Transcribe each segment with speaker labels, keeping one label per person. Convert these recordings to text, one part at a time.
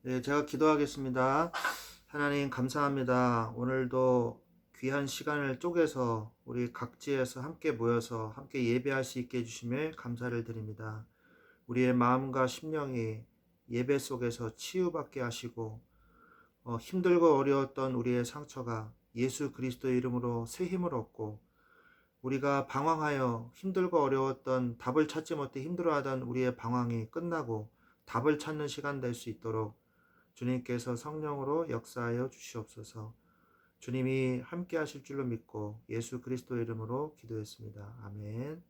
Speaker 1: 네, 제가 기도하겠습니다. 하나님 감사합니다. 오늘도 귀한 시간을 쪼개서 우리 각지에서 함께 모여서 함께 예배할 수 있게 해주심에 감사를 드립니다. 우리의 마음과 심령이 예배 속에서 치유받게 하시고 힘들고 어려웠던 우리의 상처가 예수 그리스도의 이름으로 새 힘을 얻고 우리가 방황하여 힘들고 어려웠던 답을 찾지 못해 힘들어하던 우리의 방황이 끝나고 답을 찾는 시간 될 수 있도록 주님께서 성령으로 역사하여 주시옵소서. 주님이 함께 하실 줄로 믿고 예수 그리스도의 이름으로 기도했습니다. 아멘.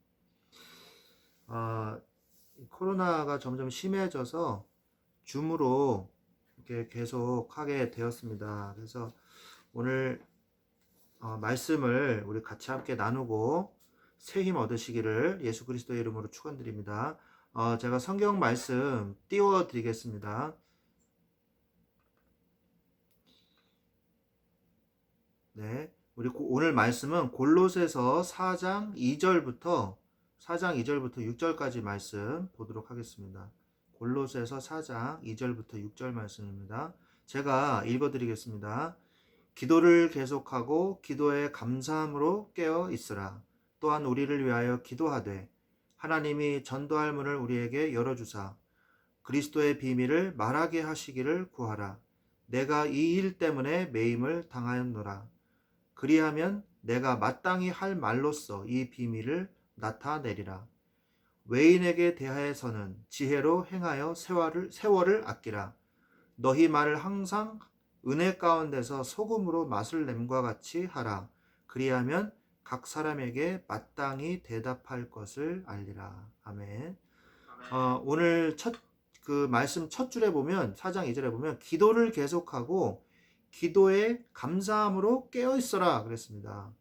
Speaker 1: 코로나가 점점 심해져서 줌으로 이렇게 계속 하게 되었습니다. 그래서 오늘 말씀을 우리 같이 함께 나누고 새 힘 얻으시기를 예수 그리스도의 이름으로 축원드립니다. 제가 성경 말씀 띄워드리겠습니다. 네, 우리 오늘 말씀은 골로새서 4장 2절부터 6절까지 말씀 보도록 하겠습니다. 골로새서 4장 2절부터 6절 말씀입니다. 제가 읽어드리겠습니다. 기도를 계속하고 기도에 감사함으로 깨어 있으라. 또한 우리를 위하여 기도하되 하나님이 전도할 문을 우리에게 열어주사 그리스도의 비밀을 말하게 하시기를 구하라. 내가 이 일 때문에 매임을 당하였노라. 그리하면 내가 마땅히 할 말로써 이 비밀을 나타내리라. 외인에게 대하여서는 지혜로 행하여 세월을 아끼라. 너희 말을 항상 은혜 가운데서 소금으로 맛을 냄과 같이 하라. 그리하면 각 사람에게 마땅히 대답할 것을 알리라. 아멘. 오늘 말씀 첫 줄에 보면 4장 2절에 보면 기도를 계속하고 기도에 감사함으로 깨어 있어라 그랬습니다.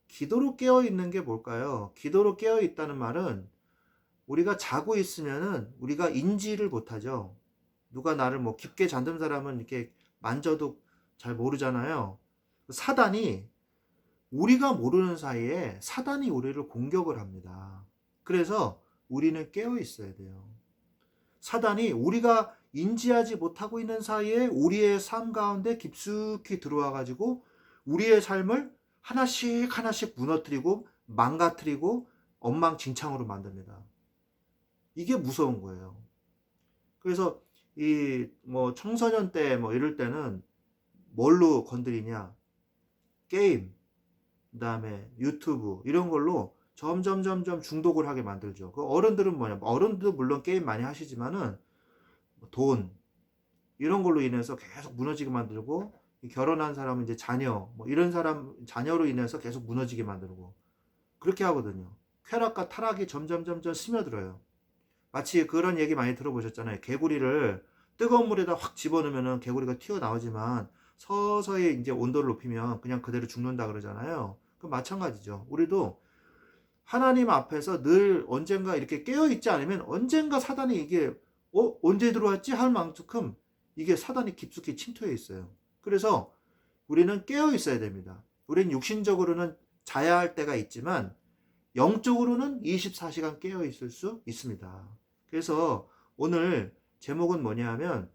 Speaker 1: 기도로 깨어 있는 게 뭘까요? 기도로 깨어 있다는 말은 우리가 자고 있으면은 우리가 인지를 못하죠. 누가 나를 뭐 깊게 잠든 사람은 이렇게 만져도 잘 모르잖아요. 사단이 우리가 모르는 사이에 사단이 우리를 공격을 합니다. 그래서 우리는 깨어 있어야 돼요. 사단이 우리가 인지하지 못하고 있는 사이에 우리의 삶 가운데 깊숙이 들어와 가지고 우리의 삶을 하나씩 하나씩 무너뜨리고 망가뜨리고 엉망진창으로 만듭니다. 이게 무서운 거예요. 그래서 이 뭐 청소년 때 뭐 이럴 때는 뭘로 건드리냐? 게임, 그다음에 유튜브 이런 걸로 점점 중독을 하게 만들죠. 그 어른들은 뭐냐? 어른들도 물론 게임 많이 하시지만은 돈 이런 걸로 인해서 계속 무너지게 만들고 결혼한 사람은 이제 자녀 뭐 이런 사람 자녀로 인해서 계속 무너지게 만들고 그렇게 하거든요. 쾌락과 타락이 점점 스며들어요. 마치 그런 얘기 많이 들어보셨잖아요. 개구리를 뜨거운 물에다 확 집어넣으면 개구리가 튀어나오지만 서서히 이제 온도를 높이면 그냥 그대로 죽는다 그러잖아요. 그 마찬가지죠. 우리도 하나님 앞에서 늘 언젠가 이렇게 깨어있지 않으면 언젠가 사단이 이게 언제 들어왔지 할 만큼 이게 사단이 깊숙이 침투해 있어요. 그래서 우리는 깨어 있어야 됩니다. 우리는 육신적으로는 자야 할 때가 있지만 영적으로는 24시간 깨어 있을 수 있습니다. 그래서 오늘 제목은 뭐냐 하면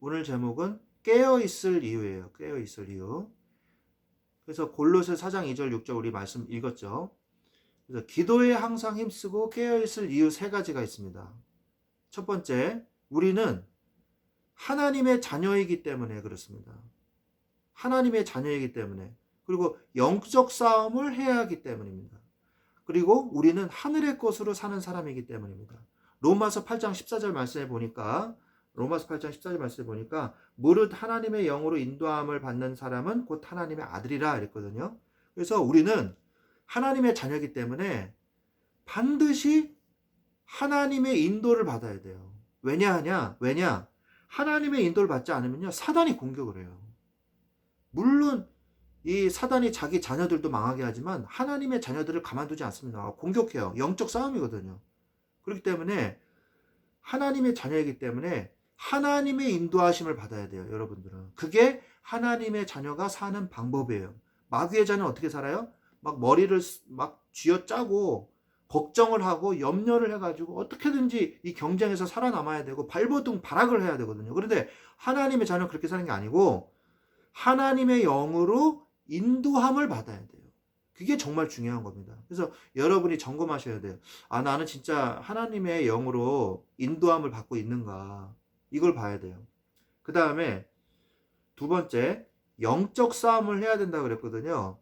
Speaker 1: 오늘 제목은 깨어 있을 이유예요. 깨어 있을 이유. 그래서 골로새 4장 2절 6절 우리 말씀 읽었죠. 그래서 기도에 항상 힘쓰고 깨어 있을 이유 세 가지가 있습니다. 첫 번째, 우리는 하나님의 자녀이기 때문에 그렇습니다. 하나님의 자녀이기 때문에. 그리고 영적 싸움을 해야 하기 때문입니다. 그리고 우리는 하늘의 것으로 사는 사람이기 때문입니다. 로마서 8장 14절 말씀에 보니까 무릇 하나님의 영으로 인도함을 받는 사람은 곧 하나님의 아들이라 이랬거든요. 그래서 우리는 하나님의 자녀이기 때문에 반드시 하나님의 인도를 받아야 돼요. 왜냐? 하나님의 인도를 받지 않으면요 사단이 공격을 해요. 물론 이 사단이 자기 자녀들도 망하게 하지만 하나님의 자녀들을 가만두지 않습니다. 공격해요. 영적 싸움이거든요. 그렇기 때문에 하나님의 자녀이기 때문에 하나님의 인도하심을 받아야 돼요. 여러분들은. 그게 하나님의 자녀가 사는 방법이에요. 마귀의 자녀는 어떻게 살아요? 막 머리를 막 쥐어짜고 걱정을 하고 염려를 해가지고 어떻게든지 이 경쟁에서 살아남아야 되고 발버둥 발악을 해야 되거든요. 그런데 하나님의 자녀는 그렇게 사는 게 아니고 하나님의 영으로 인도함을 받아야 돼요. 그게 정말 중요한 겁니다. 그래서 여러분이 점검하셔야 돼요. 아, 나는 진짜 하나님의 영으로 인도함을 받고 있는가. 이걸 봐야 돼요. 그 다음에 두 번째, 영적 싸움을 해야 된다 그랬거든요.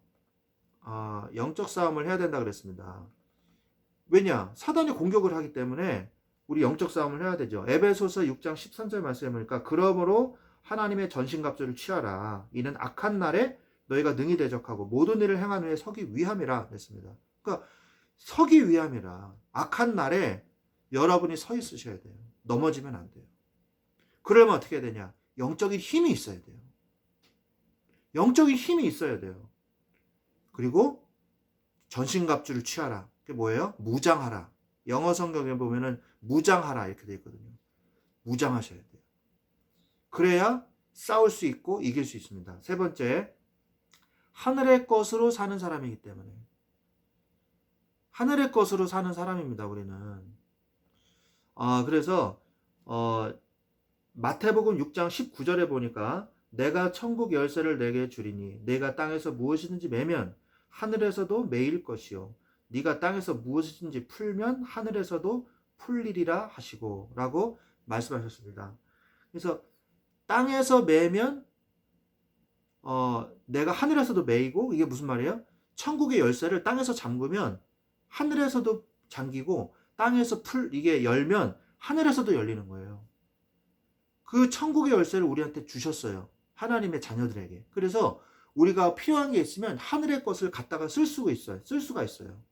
Speaker 1: 영적 싸움을 해야 된다 그랬습니다. 왜냐? 사단이 공격을 하기 때문에 우리 영적 싸움을 해야 되죠. 에베소서 6장 13절 말씀에 보니까 그러므로 하나님의 전신갑주를 취하라. 이는 악한 날에 너희가 능히 대적하고 모든 일을 행한 후에 서기 위함이라 그랬습니다. 그러니까 서기 위함이라. 악한 날에 여러분이 서 있으셔야 돼요. 넘어지면 안 돼요. 그러면 어떻게 해야 되냐? 영적인 힘이 있어야 돼요. 영적인 힘이 있어야 돼요. 그리고 전신갑주를 취하라. 그게 뭐예요? 무장하라. 영어 성경에 보면은 무장하라 이렇게 되어 있거든요. 무장하셔야 돼요. 그래야 싸울 수 있고 이길 수 있습니다. 세 번째, 하늘의 것으로 사는 사람이기 때문에. 하늘의 것으로 사는 사람입니다, 우리는. 그래서 마태복음 6장 19절에 보니까 내가 천국 열쇠를 내게 주리니 내가 땅에서 무엇이든지 매면 하늘에서도 매일 것이요 네가 땅에서 무엇이든지 풀면 하늘에서도 풀리리라 하시고 라고 말씀하셨습니다. 그래서 땅에서 매면 내가 하늘에서도 매이고, 이게 무슨 말이에요? 천국의 열쇠를 땅에서 잠그면 하늘에서도 잠기고 땅에서 이게 열면 하늘에서도 열리는 거예요. 그 천국의 열쇠를 우리한테 주셨어요. 하나님의 자녀들에게. 그래서 우리가 필요한 게 있으면 하늘의 것을 갖다가 쓸 수가 있어요.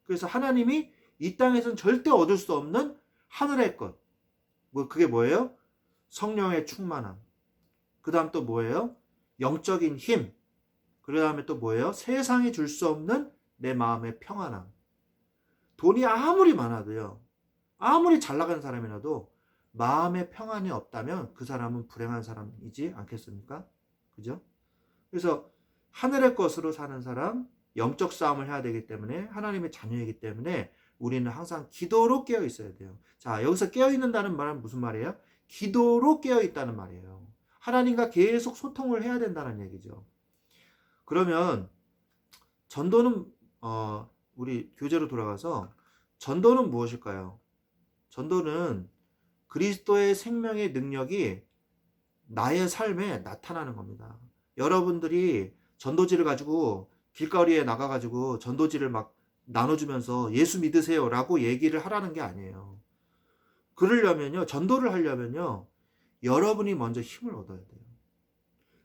Speaker 1: 그래서 하나님이 이 땅에서는 절대 얻을 수 없는 하늘의 것. 그게 뭐예요? 성령의 충만함. 그 다음 또 뭐예요? 영적인 힘. 그 다음에 또 뭐예요? 세상이 줄 수 없는 내 마음의 평안함. 돈이 아무리 많아도요, 아무리 잘 나가는 사람이라도 마음의 평안이 없다면 그 사람은 불행한 사람이지 않겠습니까? 그죠? 그래서 하늘의 것으로 사는 사람, 영적 싸움을 해야 되기 때문에, 하나님의 자녀이기 때문에 우리는 항상 기도로 깨어 있어야 돼요. 자, 여기서 깨어 있는다는 말은 무슨 말이에요? 기도로 깨어 있다는 말이에요. 하나님과 계속 소통을 해야 된다는 얘기죠. 그러면 전도는 우리 교재로 돌아가서 전도는 무엇일까요? 전도는 그리스도의 생명의 능력이 나의 삶에 나타나는 겁니다. 여러분들이 전도지를 가지고 길거리에 나가가지고 전도지를 막 나눠주면서 예수 믿으세요 라고 얘기를 하라는 게 아니에요. 그러려면요, 전도를 하려면요, 여러분이 먼저 힘을 얻어야 돼요.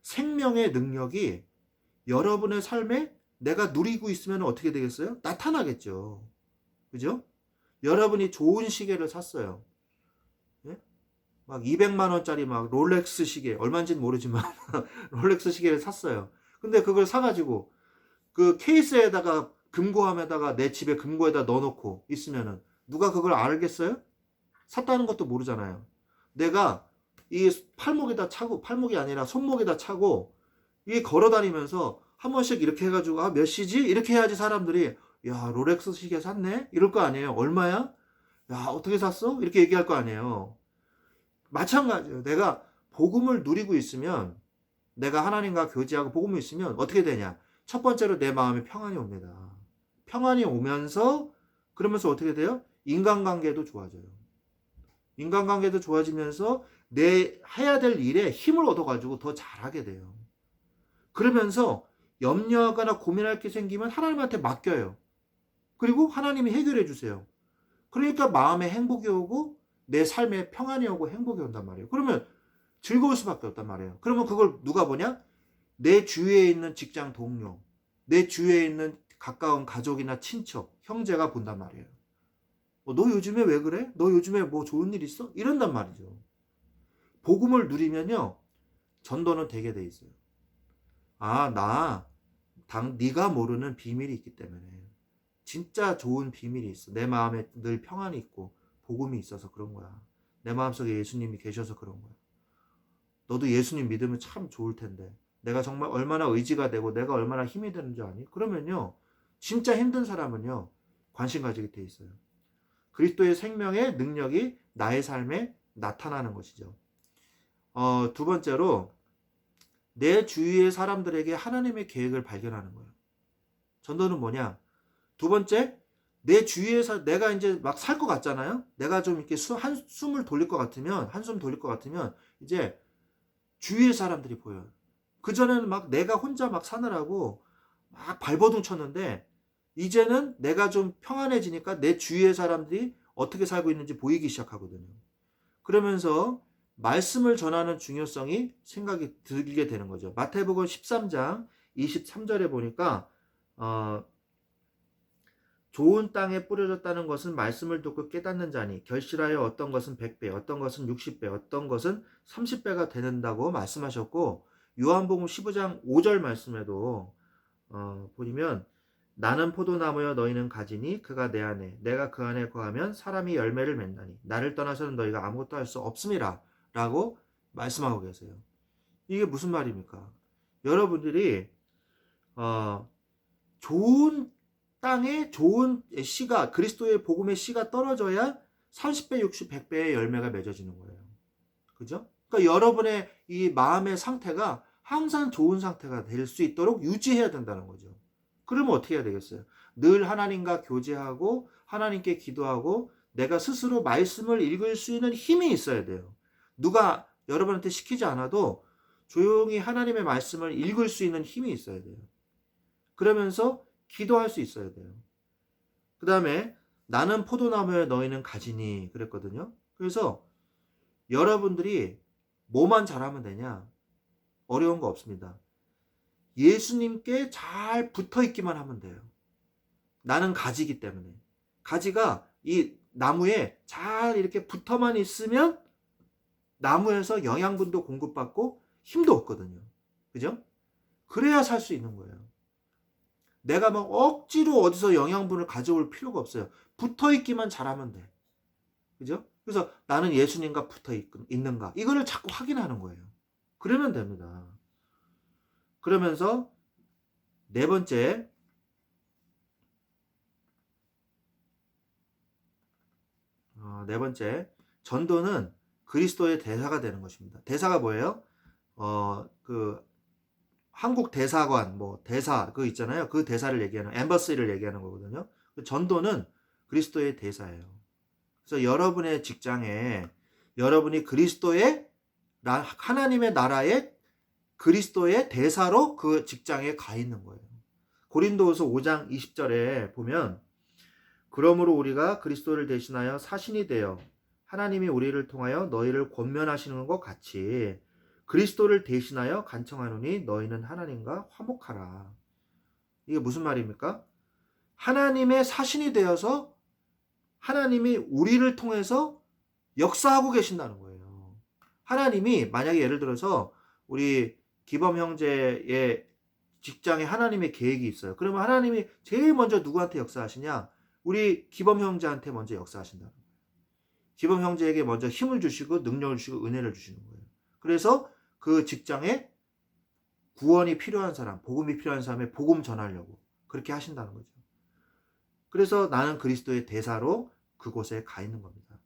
Speaker 1: 생명의 능력이 여러분의 삶에 내가 누리고 있으면 어떻게 되겠어요? 나타나겠죠. 그죠? 여러분이 좋은 시계를 샀어요. 예? 막 200만 원짜리 막 롤렉스 시계, 얼마인지는 모르지만 롤렉스 시계를 샀어요. 근데 그걸 사가지고 그 케이스에다가 금고함에다가 내 집에 금고에다 넣어놓고 있으면은 누가 그걸 알겠어요? 샀다는 것도 모르잖아요. 내가 이 팔목에다 차고, 팔목이 아니라 손목에다 차고 이게 걸어다니면서 한 번씩 이렇게 해가지고 몇 시지? 이렇게 해야지 사람들이 야, 롤렉스 시계 샀네? 이럴 거 아니에요. 얼마야? 야, 어떻게 샀어? 이렇게 얘기할 거 아니에요. 마찬가지예요. 내가 복음을 누리고 있으면, 내가 하나님과 교제하고 복음이 있으면 어떻게 되냐? 첫 번째로 내 마음에 평안이 옵니다. 평안이 오면서, 그러면서 어떻게 돼요? 인간관계도 좋아져요. 인간관계도 좋아지면서 내 해야 될 일에 힘을 얻어가지고 더 잘하게 돼요. 그러면서 염려하거나 고민할 게 생기면 하나님한테 맡겨요. 그리고 하나님이 해결해 주세요. 그러니까 마음에 행복이 오고 내 삶에 평안이 오고 행복이 온단 말이에요. 그러면 즐거울 수밖에 없단 말이에요. 그러면 그걸 누가 보냐? 내 주위에 있는 직장 동료, 내 주위에 있는 가까운 가족이나 친척, 형제가 본단 말이에요. 너 요즘에 왜 그래? 너 요즘에 뭐 좋은 일 있어? 이런단 말이죠. 복음을 누리면요, 전도는 되게 돼 있어요. 네가 모르는 비밀이 있기 때문에, 진짜 좋은 비밀이 있어. 내 마음에 늘 평안이 있고 복음이 있어서 그런 거야. 내 마음속에 예수님이 계셔서 그런 거야. 너도 예수님 믿으면 참 좋을 텐데, 내가 정말 얼마나 의지가 되고 내가 얼마나 힘이 되는 줄 아니? 그러면요, 진짜 힘든 사람은요, 관심 가지게 돼 있어요. 그리스도의 생명의 능력이 나의 삶에 나타나는 것이죠. 두 번째로 내 주위의 사람들에게 하나님의 계획을 발견하는 거예요. 전도는 뭐냐? 두 번째, 내 주위에서 내가 이제 막 살 것 같잖아요. 내가 좀 이렇게 한숨을 돌릴 것 같으면, 한숨 돌릴 것 같으면 이제 주위의 사람들이 보여요. 그전에는 막 내가 혼자 막 사느라고 막 발버둥 쳤는데 이제는 내가 좀 평안해지니까 내 주위의 사람들이 어떻게 살고 있는지 보이기 시작하거든요. 그러면서 말씀을 전하는 중요성이 생각이 들게 되는 거죠. 마태복음 13장 23절에 보니까 좋은 땅에 뿌려졌다는 것은 말씀을 듣고 깨닫는 자니 결실하여 어떤 것은 100배, 어떤 것은 60배, 어떤 것은 30배가 되는다고 말씀하셨고, 요한복음 15장 5절 말씀에도 보시면 나는 포도나무여 너희는 가지니 그가 내 안에 내가 그 안에 거하면 사람이 열매를 맺나니 나를 떠나서는 너희가 아무것도 할 수 없음이라 라고 말씀하고 계세요. 이게 무슨 말입니까? 여러분들이 좋은 땅에 좋은 씨가, 그리스도의 복음의 씨가 떨어져야 30배, 60, 100배의 열매가 맺어지는 거예요. 그죠? 그러니까 여러분의 이 마음의 상태가 항상 좋은 상태가 될 수 있도록 유지해야 된다는 거죠. 그러면 어떻게 해야 되겠어요? 늘 하나님과 교제하고 하나님께 기도하고 내가 스스로 말씀을 읽을 수 있는 힘이 있어야 돼요. 누가 여러분한테 시키지 않아도 조용히 하나님의 말씀을 읽을 수 있는 힘이 있어야 돼요. 그러면서 기도할 수 있어야 돼요. 그 다음에 나는 포도나무에 너희는 가지니 그랬거든요. 그래서 여러분들이 뭐만 잘하면 되냐? 어려운 거 없습니다. 예수님께 잘 붙어 있기만 하면 돼요. 나는 가지기 때문에. 가지가 이 나무에 잘 이렇게 붙어만 있으면 나무에서 영양분도 공급받고 힘도 얻거든요. 그죠? 그래야 살 수 있는 거예요. 내가 막 억지로 어디서 영양분을 가져올 필요가 없어요. 붙어 있기만 잘하면 돼. 그죠? 그래서 나는 예수님과 붙어 있는가? 이거를 자꾸 확인하는 거예요. 그러면 됩니다. 그러면서 네 번째, 전도는 그리스도의 대사가 되는 것입니다. 대사가 뭐예요? 한국 대사관, 대사, 있잖아요. 그 대사를 얘기하는, 엠버시를 얘기하는 거거든요. 전도는 그리스도의 대사예요. 그래서 여러분의 직장에 여러분이 그리스도의, 하나님의 나라의 그리스도의 대사로 그 직장에 가 있는 거예요. 고린도후서 5장 20절에 보면, 그러므로 우리가 그리스도를 대신하여 사신이 되어 하나님이 우리를 통하여 너희를 권면하시는 것 같이 그리스도를 대신하여 간청하노니 너희는 하나님과 화목하라. 이게 무슨 말입니까? 하나님의 사신이 되어서 하나님이 우리를 통해서 역사하고 계신다는 거예요. 하나님이 만약에 예를 들어서 우리 기범 형제의 직장에 하나님의 계획이 있어요. 그러면 하나님이 제일 먼저 누구한테 역사하시냐? 우리 기범 형제한테 먼저 역사하신다는 거예요. 기범 형제에게 먼저 힘을 주시고 능력을 주시고 은혜를 주시는 거예요. 그래서 그 직장에 구원이 필요한 사람, 복음이 필요한 사람에 복음 전하려고 그렇게 하신다는 거죠. 그래서 나는 그리스도의 대사로 그곳에 가 있는 겁니다.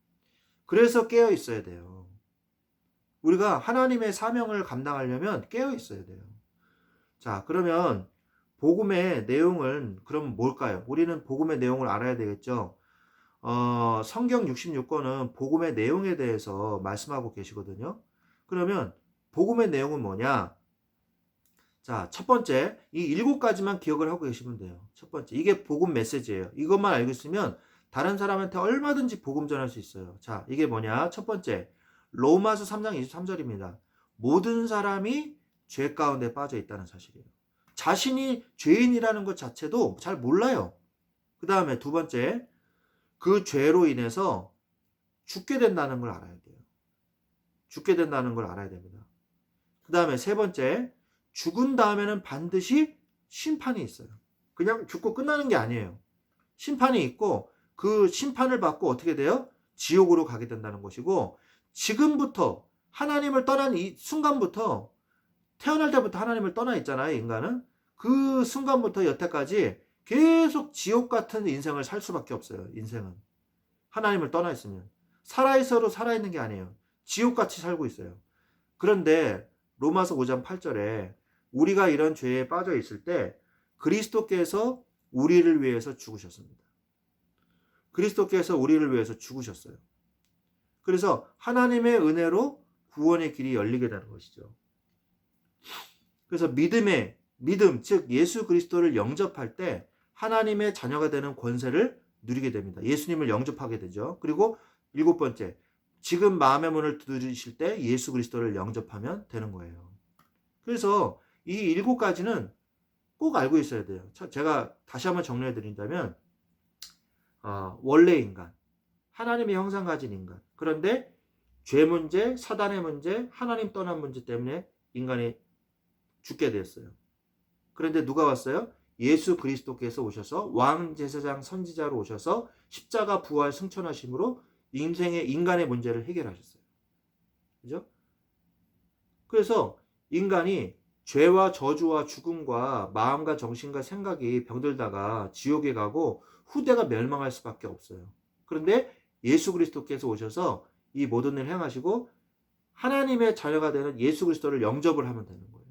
Speaker 1: 그래서 깨어 있어야 돼요. 우리가 하나님의 사명을 감당하려면 깨어 있어야 돼요. 자, 그러면 복음의 내용은 그럼 뭘까요? 우리는 복음의 내용을 알아야 되겠죠. 성경 66권은 복음의 내용에 대해서 말씀하고 계시거든요. 그러면 복음의 내용은 뭐냐? 자, 첫 번째, 이 7가지만 기억을 하고 계시면 돼요. 첫 번째, 이게 복음 메시지예요. 이것만 알고 있으면 다른 사람한테 얼마든지 복음 전할 수 있어요. 자, 이게 뭐냐? 첫 번째, 로마서 3장 23절입니다. 모든 사람이 죄 가운데 빠져 있다는 사실이에요. 자신이 죄인이라는 것 자체도 잘 몰라요. 그 다음에 두 번째, 그 죄로 인해서 죽게 된다는 걸 알아야 돼요. 죽게 된다는 걸 알아야 됩니다. 그 다음에 세 번째, 죽은 다음에는 반드시 심판이 있어요. 그냥 죽고 끝나는 게 아니에요. 심판이 있고 그 심판을 받고 어떻게 돼요? 지옥으로 가게 된다는 것이고, 지금부터 하나님을 떠난 이 순간부터, 태어날 때부터 하나님을 떠나 있잖아요, 인간은. 그 순간부터 여태까지 계속 지옥 같은 인생을 살 수밖에 없어요. 인생은. 하나님을 떠나 있으면. 살아있어도 살아있는 게 아니에요. 지옥같이 살고 있어요. 그런데 로마서 5장 8절에 우리가 이런 죄에 빠져 있을 때 그리스도께서 우리를 위해서 죽으셨습니다. 그리스도께서 우리를 위해서 죽으셨어요. 그래서 하나님의 은혜로 구원의 길이 열리게 되는 것이죠. 그래서 믿음, 즉 예수 그리스도를 영접할 때 하나님의 자녀가 되는 권세를 누리게 됩니다. 예수님을 영접하게 되죠. 그리고 7번째, 지금 마음의 문을 두드리실 때 예수 그리스도를 영접하면 되는 거예요. 그래서 이 7가지는 꼭 알고 있어야 돼요. 제가 다시 한번 정리해 드린다면 원래 인간, 하나님의 형상 가진 인간. 그런데 죄 문제, 사단의 문제, 하나님 떠난 문제 때문에 인간이 죽게 되었어요. 그런데 누가 왔어요? 예수 그리스도께서 오셔서 왕 제사장 선지자로 오셔서 십자가 부활 승천하심으로 인간의 문제를 해결하셨어요. 그죠? 그래서 인간이 죄와 저주와 죽음과 마음과 정신과 생각이 병들다가 지옥에 가고 후대가 멸망할 수밖에 없어요. 그런데 예수 그리스도께서 오셔서 이 모든 일을 행하시고 하나님의 자녀가 되는 예수 그리스도를 영접을 하면 되는 거예요.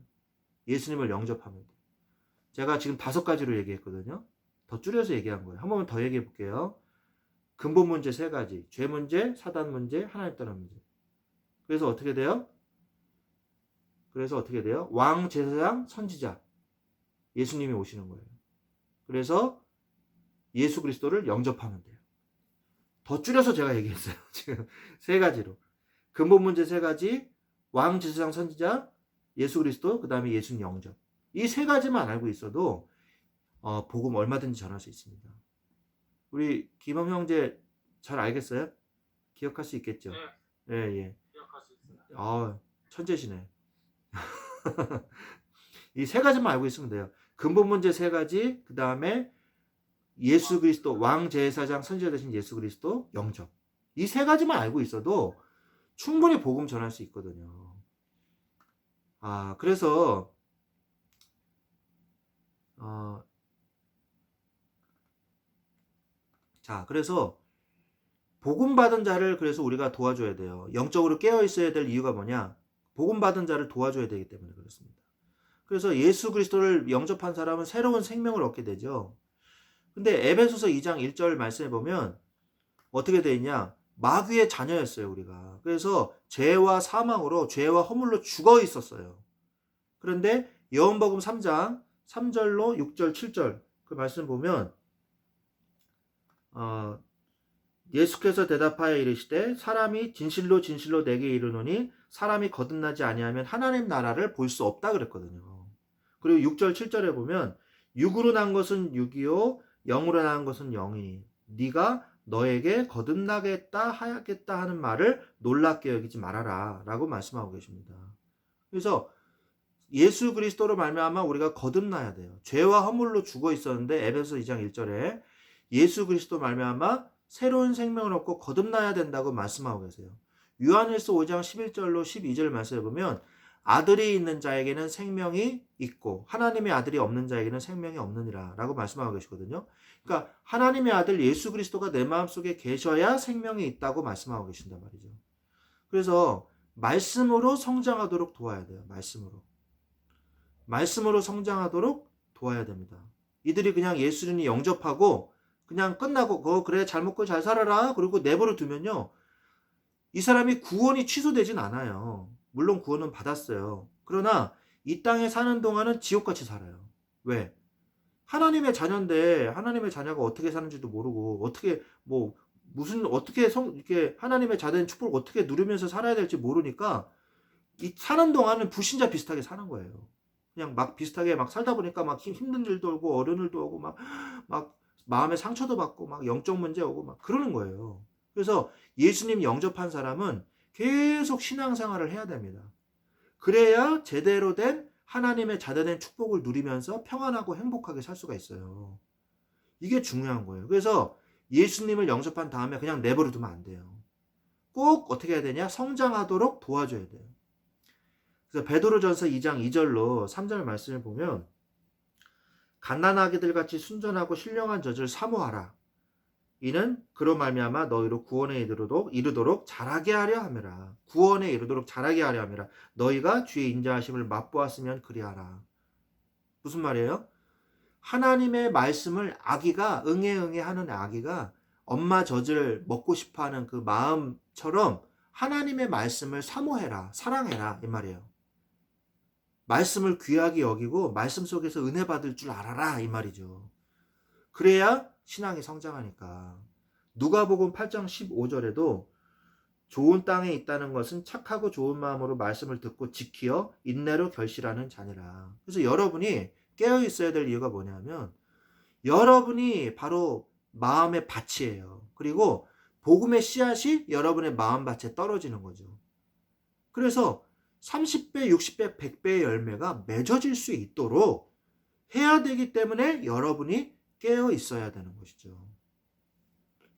Speaker 1: 예수님을 영접하면 돼요. 제가 지금 5가지로 얘기했거든요. 더 줄여서 얘기한 거예요. 한 번만 더 얘기해 볼게요. 근본 문제 3가지. 죄 문제, 사단 문제, 하나님 떠난 문제. 그래서 어떻게 돼요? 왕, 제사장, 선지자. 예수님이 오시는 거예요. 그래서 예수 그리스도를 영접하면 돼요. 더 줄여서 제가 얘기했어요. 지금 3가지로. 근본 문제 3가지, 왕, 제사장, 선지자, 예수 그리스도, 그 다음에 예수님 영접. 이 3가지만 알고 있어도 복음 얼마든지 전할 수 있습니다. 우리 김범 형제 잘 알겠어요? 기억할 수 있겠죠? 네. 예. 기억할 수 있어요. 천재시네. 이 3가지만 알고 있으면 돼요. 근본 문제 3가지, 그 다음에 예수 그리스도, 왕, 제사장, 선지자 되신 예수 그리스도, 영접. 이 3가지만 알고 있어도 충분히 복음 전할 수 있거든요. 그래서 그래서 복음 받은 자를 그래서 우리가 도와줘야 돼요. 영적으로 깨어 있어야 될 이유가 뭐냐? 복음 받은 자를 도와줘야 되기 때문에 그렇습니다. 그래서 예수 그리스도를 영접한 사람은 새로운 생명을 얻게 되죠. 근데 에베소서 2장 1절 말씀해 보면 어떻게 되어 있냐? 마귀의 자녀였어요, 우리가. 그래서 죄와 사망으로, 죄와 허물로 죽어 있었어요. 그런데 요한복음 3장 3절로 6절, 7절 그 말씀 보면 예수께서 대답하여 이르시되 사람이 진실로 진실로 내게 이르노니 사람이 거듭나지 아니하면 하나님 나라를 볼 수 없다 그랬거든요. 그리고 6절 7절에 보면 육으로 난 것은 육이요 영으로 난 것은 영이니 네가 너에게 거듭나겠다 하겠다 하는 말을 놀랍게 여기지 말아라 라고 말씀하고 계십니다. 그래서 예수 그리스도로 말미암아 우리가 거듭나야 돼요. 죄와 허물로 죽어 있었는데 에베소 2장 1절에 예수 그리스도 말미암아 새로운 생명을 얻고 거듭나야 된다고 말씀하고 계세요. 요한일서 5장 11절로 12절 말씀해 보면 아들이 있는 자에게는 생명이 있고 하나님의 아들이 없는 자에게는 생명이 없느니라 라고 말씀하고 계시거든요. 그러니까 하나님의 아들 예수 그리스도가 내 마음속에 계셔야 생명이 있다고 말씀하고 계신단 말이죠. 그래서 말씀으로 성장하도록 도와야 돼요. 말씀으로 성장하도록 도와야 됩니다. 이들이 그냥 예수님이 영접하고 그냥 끝나고 그래 잘 먹고 잘 살아라 그리고 내버려 두면요. 이 사람이 구원이 취소되진 않아요. 물론 구원은 받았어요. 그러나 이 땅에 사는 동안은 지옥같이 살아요. 왜? 하나님의 자녀인데 하나님의 자녀가 어떻게 사는지도 모르고 어떻게 이렇게 하나님의 자된 축복을 어떻게 누리면서 살아야 될지 모르니까 이 사는 동안은 불신자 비슷하게 사는 거예요. 그냥 막 비슷하게 막 살다 보니까 막 힘든 일도 오고 어려운 일도 오고 막 마음의 상처도 받고 막 영적 문제 오고 막 그러는 거예요. 그래서 예수님 영접한 사람은 계속 신앙생활을 해야 됩니다. 그래야 제대로 된 하나님의 자녀된 축복을 누리면서 평안하고 행복하게 살 수가 있어요. 이게 중요한 거예요. 그래서 예수님을 영접한 다음에 그냥 내버려 두면 안 돼요. 꼭 어떻게 해야 되냐? 성장하도록 도와줘야 돼요. 그래서 베드로전서 2장 2절로 3절 말씀을 보면 갓난아기들 같이 순전하고 신령한 젖을 사모하라. 이는 그로 말미암아 너희로 구원에 이르도록 자라게 하려 함이라. 구원에 이르도록 자라게 하려 함이라. 너희가 주의 인자하심을 맛보았으면 그리하라. 무슨 말이에요? 하나님의 말씀을 아기가 응애 하는 아기가 엄마 젖을 먹고 싶어하는 그 마음처럼 하나님의 말씀을 사모해라, 사랑해라 이 말이에요. 말씀을 귀하게 여기고 말씀 속에서 은혜 받을 줄 알아라 이 말이죠. 그래야 신앙이 성장하니까. 누가복음 8장 15절에도 좋은 땅에 있다는 것은 착하고 좋은 마음으로 말씀을 듣고 지키어 인내로 결실하는 자니라. 그래서 여러분이 깨어 있어야 될 이유가 뭐냐면 여러분이 바로 마음의 밭이에요. 그리고 복음의 씨앗이 여러분의 마음밭에 떨어지는 거죠. 그래서 30배, 60배, 100배의 열매가 맺어질 수 있도록 해야 되기 때문에 여러분이 깨어 있어야 되는 것이죠.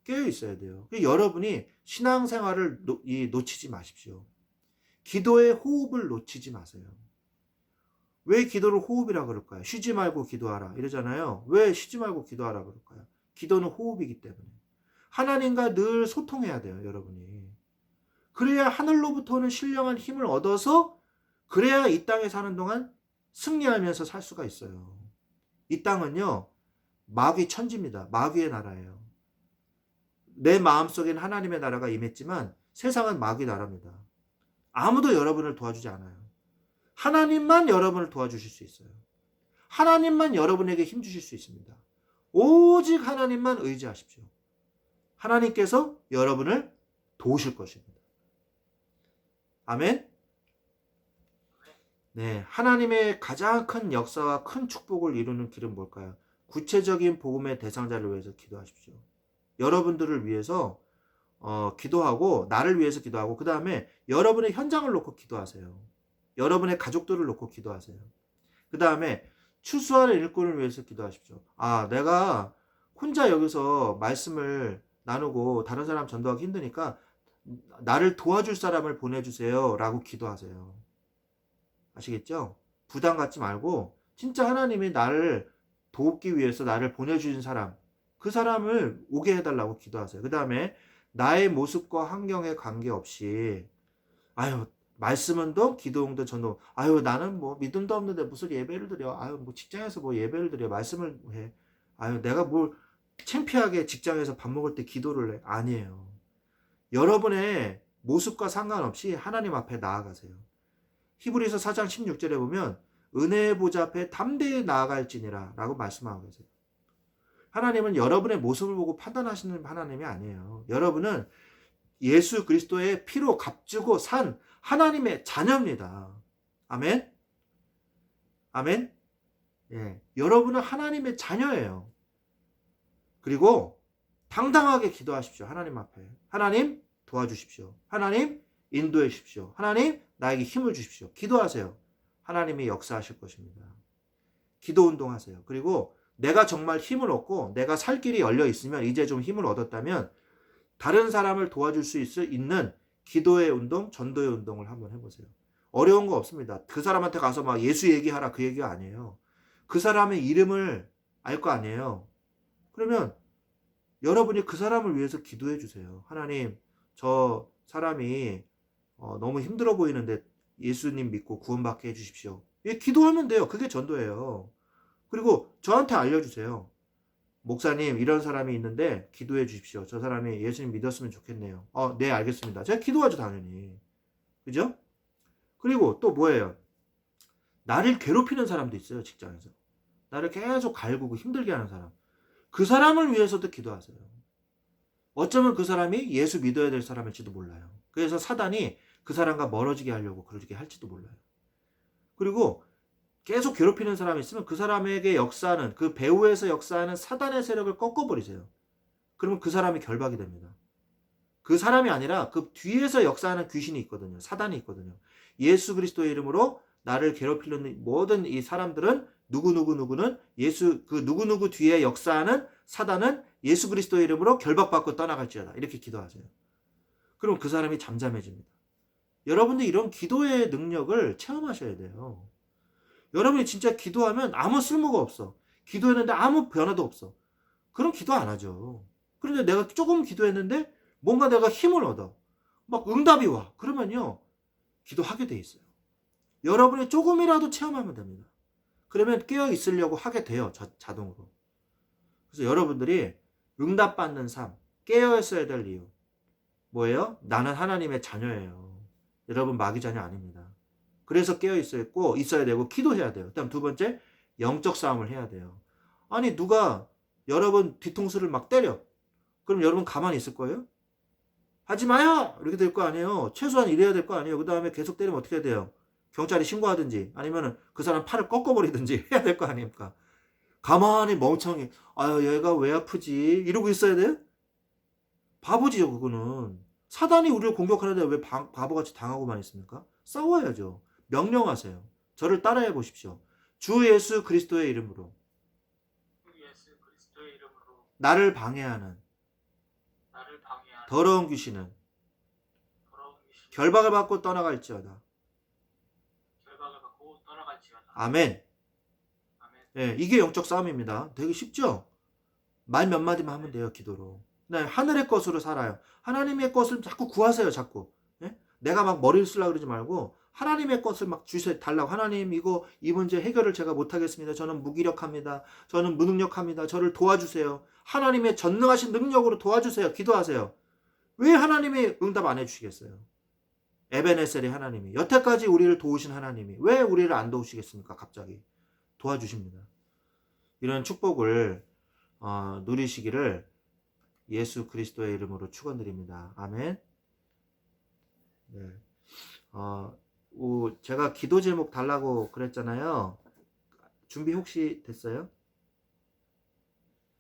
Speaker 1: 깨어 있어야 돼요. 여러분이 신앙생활을 놓치지 마십시오. 기도의 호흡을 놓치지 마세요. 왜 기도를 호흡이라 그럴까요? 쉬지 말고 기도하라 이러잖아요. 왜 쉬지 말고 기도하라 그럴까요? 기도는 호흡이기 때문에. 하나님과 늘 소통해야 돼요, 여러분이. 그래야 하늘로부터 오는 신령한 힘을 얻어서 그래야 이 땅에 사는 동안 승리하면서 살 수가 있어요. 이 땅은요, 마귀 천지입니다. 마귀의 나라예요. 내 마음속에는 하나님의 나라가 임했지만 세상은 마귀 나라입니다. 아무도 여러분을 도와주지 않아요. 하나님만 여러분을 도와주실 수 있어요. 하나님만 여러분에게 힘주실 수 있습니다. 오직 하나님만 의지하십시오. 하나님께서 여러분을 도우실 것입니다. 아멘? 네, 하나님의 가장 큰 역사와 큰 축복을 이루는 길은 뭘까요? 구체적인 복음의 대상자를 위해서 기도하십시오. 여러분들을 위해서 기도하고 나를 위해서 기도하고 그 다음에 여러분의 현장을 놓고 기도하세요. 여러분의 가족들을 놓고 기도하세요. 그 다음에 추수하는 일꾼을 위해서 기도하십시오. 아, 내가 혼자 여기서 말씀을 나누고 다른 사람 전도하기 힘드니까 나를 도와줄 사람을 보내주세요 라고 기도하세요. 아시겠죠? 부담 갖지 말고 진짜 하나님이 나를 돕기 위해서 나를 보내주신 사람, 그 사람을 오게 해달라고 기도하세요. 그 다음에 나의 모습과 환경에 관계없이 아유 말씀은도 기도응도 전도 아유 나는 뭐 믿음도 없는데 무슨 예배를 드려 아유 뭐 직장에서 뭐 예배를 드려 말씀을 해 아유 내가 뭘 창피하게 직장에서 밥 먹을 때 기도를 해 아니에요. 여러분의 모습과 상관없이 하나님 앞에 나아가세요. 히브리서 4장 16절에 보면 은혜의 보좌 앞에 담대히 나아갈지니라 라고 말씀하고 계세요. 하나님은 여러분의 모습을 보고 판단하시는 하나님이 아니에요. 여러분은 예수 그리스도의 피로 값주고 산 하나님의 자녀입니다. 아멘? 아멘? 예, 여러분은 하나님의 자녀예요. 그리고 당당하게 기도하십시오. 하나님 앞에. 하나님 도와주십시오. 하나님 인도해 주십시오. 하나님 나에게 힘을 주십시오. 기도하세요. 하나님이 역사하실 것입니다. 기도 운동하세요. 그리고 내가 정말 힘을 얻고 내가 살 길이 열려 있으면 이제 좀 힘을 얻었다면 다른 사람을 도와줄 수 있는 기도의 운동, 전도의 운동을 한번 해보세요. 어려운 거 없습니다. 그 사람한테 가서 막 예수 얘기하라 그 얘기가 아니에요. 그 사람의 이름을 알 거 아니에요. 그러면 여러분이 그 사람을 위해서 기도해 주세요. 하나님, 저 사람이 너무 힘들어 보이는데 예수님 믿고 구원받게 해주십시오. 예, 기도하면 돼요. 그게 전도예요. 그리고 저한테 알려주세요. 목사님 이런 사람이 있는데 기도해 주십시오. 저 사람이 예수님 믿었으면 좋겠네요. 네 알겠습니다. 제가 기도하죠 당연히. 그죠? 그리고 또 뭐예요? 나를 괴롭히는 사람도 있어요. 직장에서. 나를 계속 갈구고 힘들게 하는 사람. 그 사람을 위해서도 기도하세요. 어쩌면 그 사람이 예수 믿어야 될 사람일지도 몰라요. 그래서 사단이 그 사람과 멀어지게 하려고 그러게 할지도 몰라요. 그리고 계속 괴롭히는 사람이 있으면 그 사람에게 역사하는 그 배후에서 역사하는 사단의 세력을 꺾어버리세요. 그러면 그 사람이 결박이 됩니다. 그 사람이 아니라 그 뒤에서 역사하는 귀신이 있거든요. 사단이 있거든요. 예수 그리스도의 이름으로 나를 괴롭히는 모든 이 사람들은 누구는 그 누구누구 뒤에 역사하는 사단은 예수 그리스도의 이름으로 결박받고 떠나갈지어다. 이렇게 기도하세요. 그럼 그 사람이 잠잠해집니다. 여러분들 이런 기도의 능력을 체험하셔야 돼요. 여러분이 진짜 기도하면 아무 쓸모가 없어. 기도했는데 아무 변화도 없어. 그럼 기도 안 하죠. 그런데 내가 조금 기도했는데 뭔가 내가 힘을 얻어. 막 응답이 와. 그러면요. 기도하게 돼 있어요. 여러분이 조금이라도 체험하면 됩니다. 그러면 깨어 있으려고 하게 돼요. 자동으로. 그래서 여러분들이 응답받는 삶, 깨어 있어야 될 이유. 뭐예요? 나는 하나님의 자녀예요. 여러분 마귀 자녀 아닙니다. 그래서 깨어 있어야 되고 기도해야 돼요. 그다음 두 번째, 영적 싸움을 해야 돼요. 아니 누가 여러분 뒤통수를 막 때려. 그럼 여러분 가만히 있을 거예요? 하지 마요! 이렇게 될 거 아니에요. 최소한 이래야 될 거 아니에요. 그 다음에 계속 때리면 어떻게 해야 돼요? 경찰에 신고하든지 아니면 그 사람 팔을 꺾어버리든지 해야 될 거 아닙니까? 가만히 멍청히 아유 얘가 왜 아프지? 이러고 있어야 돼요? 바보지요 그거는. 사단이 우리를 공격하는데 왜 바보같이 당하고만 있습니까? 싸워야죠. 명령하세요. 저를 따라해 보십시오. 주 예수 그리스도의 이름으로 나를 방해하는 더러운 귀신은 결박을 받고 떠나갈지어다. 아멘. 예, 이게 영적 싸움입니다. 되게 쉽죠? 말 몇 마디만 하면 돼요, 기도로. 네, 하늘의 것으로 살아요. 하나님의 것을 자꾸 구하세요, 자꾸. 예? 내가 막 머리를 쓰려고 그러지 말고 하나님의 것을 막 주세요, 달라고. 하나님 이거 이 문제 해결을 제가 못하겠습니다. 저는 무기력합니다. 저는 무능력합니다. 저를 도와주세요. 하나님의 전능하신 능력으로 도와주세요. 기도하세요. 왜 하나님이 응답 안 해주시겠어요? 에베네셀의 하나님이 여태까지 우리를 도우신 하나님이 왜 우리를 안 도우시겠습니까? 갑자기 도와주십니다. 이런 축복을 누리시기를 예수 그리스도의 이름으로 축원드립니다. 아멘. 네. 제가 기도 제목 달라고 그랬잖아요. 준비 혹시 됐어요?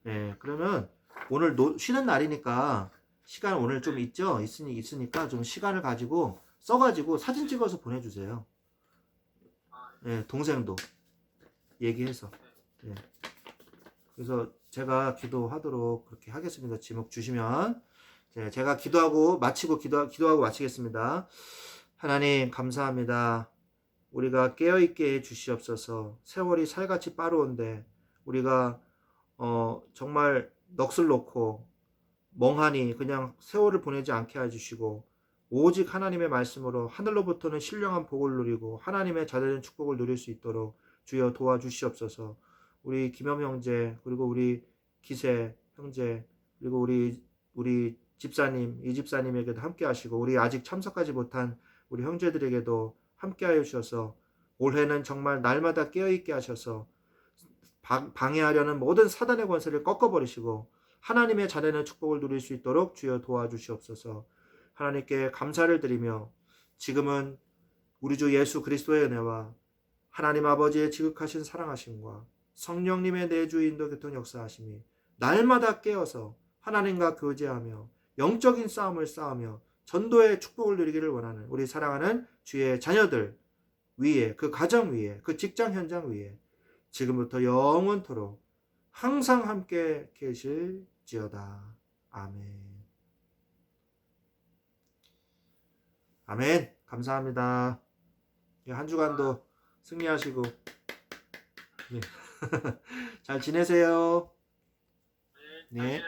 Speaker 1: 네. 그러면 오늘 쉬는 날이니까 시간 오늘 좀 있으니까 좀 시간을 가지고 써가지고 사진 찍어서 보내주세요. 네, 동생도 얘기해서. 네. 그래서 제가 기도하도록 그렇게 하겠습니다. 제목 주시면 제가 기도하고 마치겠습니다. 하나님 감사합니다. 우리가 깨어있게 해 주시옵소서. 세월이 살같이 빠르온데 우리가 정말 넋을 놓고 멍하니 그냥 세월을 보내지 않게 해주시고 오직 하나님의 말씀으로 하늘로부터는 신령한 복을 누리고 하나님의 자녀된 축복을 누릴 수 있도록 주여 도와주시옵소서. 우리 김영 형제 그리고 우리 기세 형제 그리고 우리 집사님 이 집사님에게도 함께 하시고 우리 아직 참석하지 못한 우리 형제들에게도 함께 하여 주셔서 올해는 정말 날마다 깨어있게 하셔서 방해하려는 모든 사단의 권세를 꺾어버리시고 하나님의 자녀의 축복을 누릴 수 있도록 주여 도와주시옵소서. 하나님께 감사를 드리며 지금은 우리 주 예수 그리스도의 은혜와 하나님 아버지의 지극하신 사랑하심과 성령님의 내주 인도 교통 역사하심이 날마다 깨어서 하나님과 교제하며 영적인 싸움을 싸우며 전도의 축복을 누리기를 원하는 우리 사랑하는 주의 자녀들 위에 그 가정 위에 그 직장 현장 위에 지금부터 영원토록 항상 함께 계실지어다. 아멘. 아멘. 감사합니다. 한 주간도 승리하시고 잘 지내세요. 네.